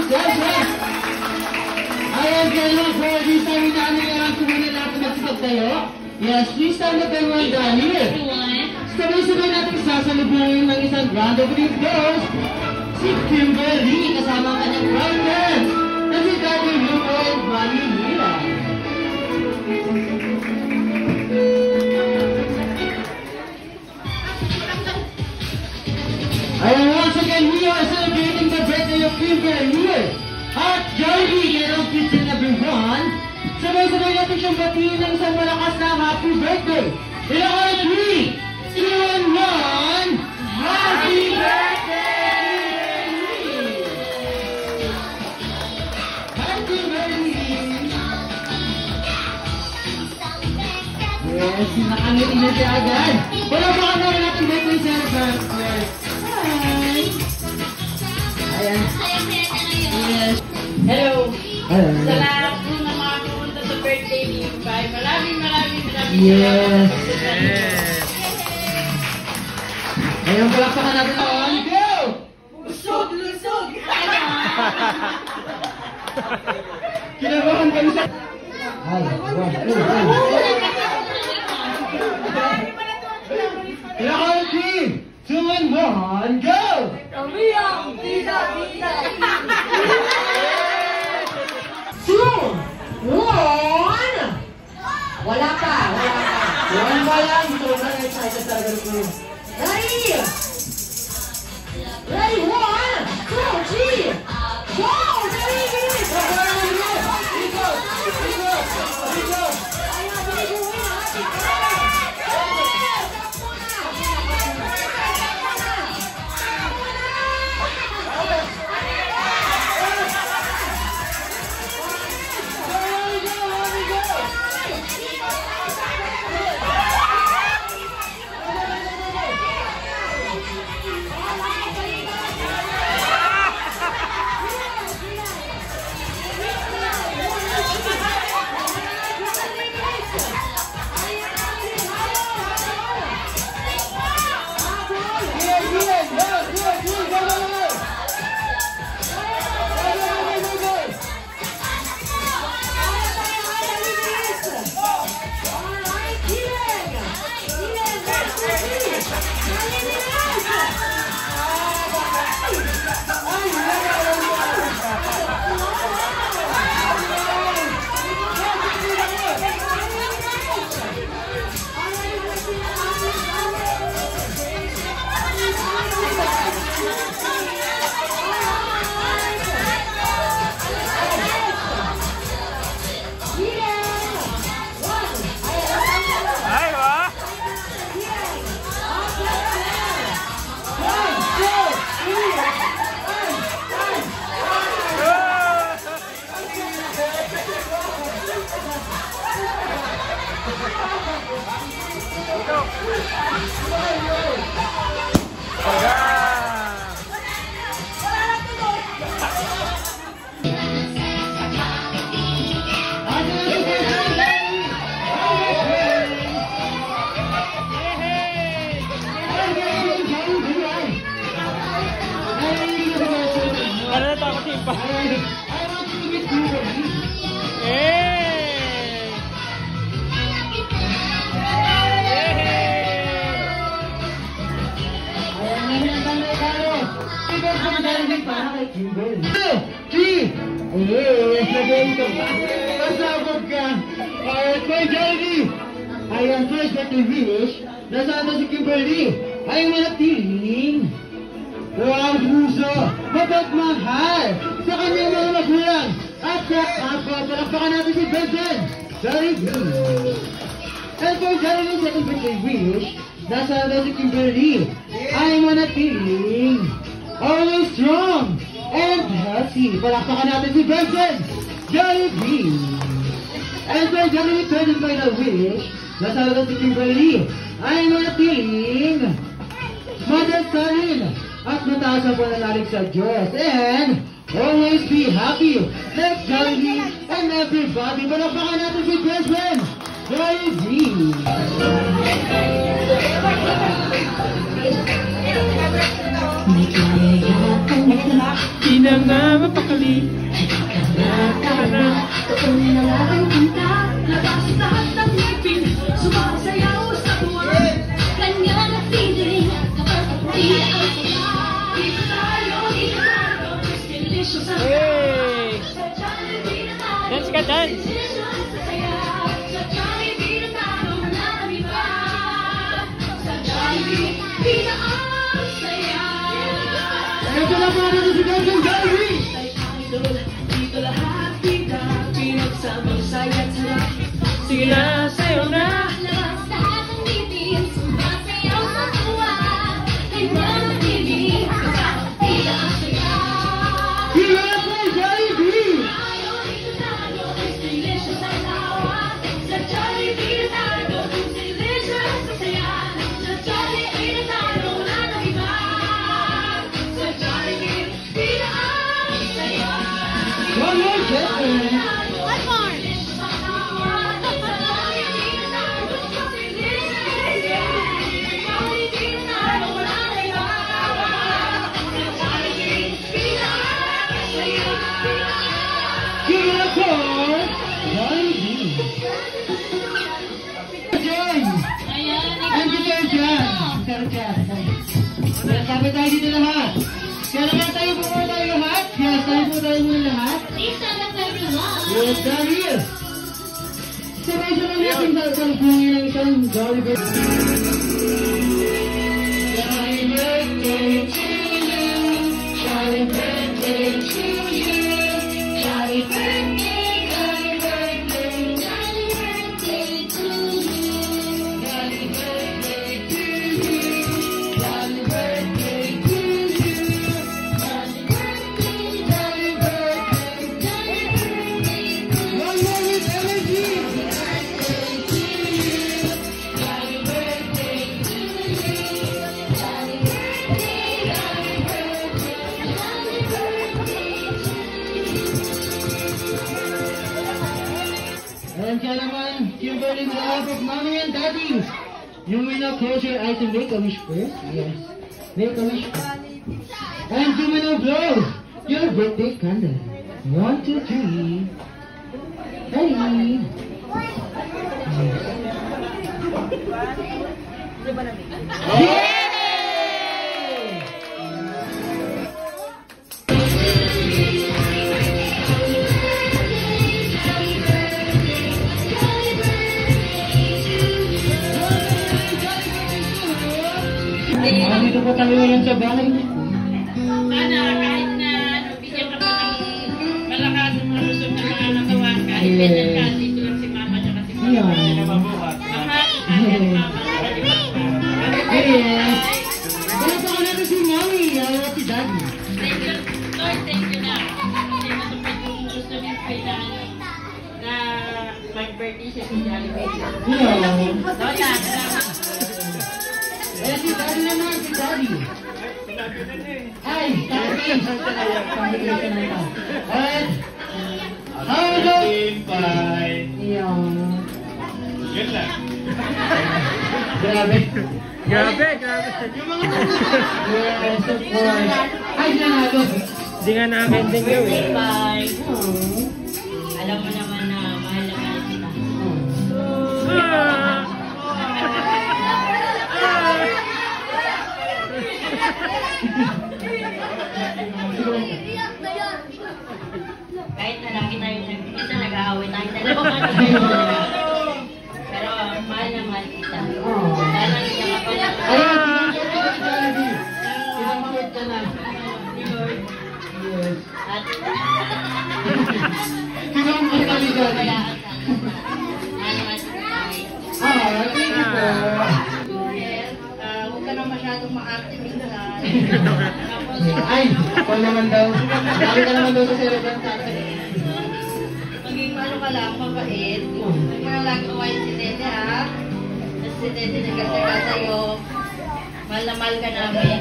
Yes! Ayan, gano'n po. This time, inaaming alam ko muna natin magsipagtayo. Yes, please stand up everyone down here. Sabay-sabay natin sasalubungin ng isang round of applause. Si Kimberly, kasama ang kanyang partner. Na si Daddy Lupo and Manny Mira. Ayan, once again, we are celebrating the birthday of Kimberly. At Jollibee, merong kids and everyone. Sabay-sabay natin siyang batiin ng isang malakas na happy birthday. In our 3, 2, and 1, Happy Birthday! Happy Birthday! Yes, nakangiti na siya agad. Wala ba ka naman natin birthday celebrant? Hi! Ayan. Yes. Hello. Sa lahat po na mga pumunta sa birthday ni Yubay. Maraming yes. Ngayon, palakpakan natin on. Go! Lusog! Kinabahan kami sa... Ay, Kailangan 3, 2, and 1, go! Kami ang tita! 2, 1. Wala pa. One ba yan? Ito na excited talaga ko. Ready? Ready? 1, 2, 3. Go! Ayan, first that we wish, nasama si Kimberly ay manatiling ang puso, mapagmahal sa kanyang mga magulang at sa kapwa. Palakpakan natin si Benson Jollibee. And for Jollibee's second birthday wish, nasama si Kimberly ay manatiling always strong and healthy. Palakpakan natin si Benson Jollibee. And for Jollibee's third and final wish, nasama si Kimberly ay manatiling madasalin at mataas ang pananalig sa Diyos. And always be happy. Let's Jollibee and everybody. Palakpakan natin si Benson Jollibee. Di na nga mapakali. Hey! Dance ka, dance! Ito na po natin si Johnson Jollibee! Sige na, sayo na! Sino na po Jollibee? One more second. Sino na po Jollibee? Jen! Thank you, Sir Jan. Sir Jan. Sabi tayo dito lahat. Kaya naman tayo po tayo lahat. Yes, tayo po tayo muna lahat. Yes, dahil. Sabay-sabay natin sa kalpungin ng isang Jollibee. Happy birthday to you. Happy birthday to you. Happy birthday, happy birthday, happy birthday to you. Happy birthday to you. Happy birthday to you. Happy birthday, happy birthday, happy birthday. One more with energy. Happy birthday to you. Happy birthday, happy birthday, happy birthday. And kaya naman, Kimberly, with the help of Mommy and Daddy, you may now close your eyes and make a wish first. Yes. Make a wish first. And you may now blow your birthday candle. 1, 2, 3. Ready? Yay! Dito po tayo ngayon sa bahay. Sana kahit na bigyan ka pa ng malakas ng mga lusog na mga nakawan, kahit Yes. ganyan ka, dito lang si Mama at si Papa. Ayan. Mahal kahit Mama. Yes. Wala pa ko natin si Mommy. Wala si Daddy. Thank you, Lord, thank you na. Kasi natupad yung gusto niyo na mag-birthday siya si Jollibee. Yeah. Lola, salamat. Eh, si Daddy naman, si Daddy. Ay, Daddy. Combination na ito. And, how about... Yeah. Yun lang. Grabe. Grabe, grabe! Yes, of course. Ay, nanalo. Hindi nga na-ending daw eh. Bye. Alam mo naman na mahal na mahal kita. Ah! Kahit na lagi tayo nag-isa, nag-aaway tayo dalawa. Pero mahal na mahal kita. Sana hindi ka pa na. Ayun, sinangkot ka na, Jollibee. Sinangkot ka na. Ni Lord. Yes. At Sinangkot ka ni Daddy. bayaan ka. Mahal na mahal kita. Ah, thank you po. Yes, huwag ka na masyadong ma-arte minsan. Ay, ako naman daw. Dali ka naman daw sa cerebral tatay. Maging ano ka lang, mabait. Huwag mo na lagi kumain si Tete, ha? Tapos si Tete nagkasaka sa'yo. Mahal na mahal ka namin.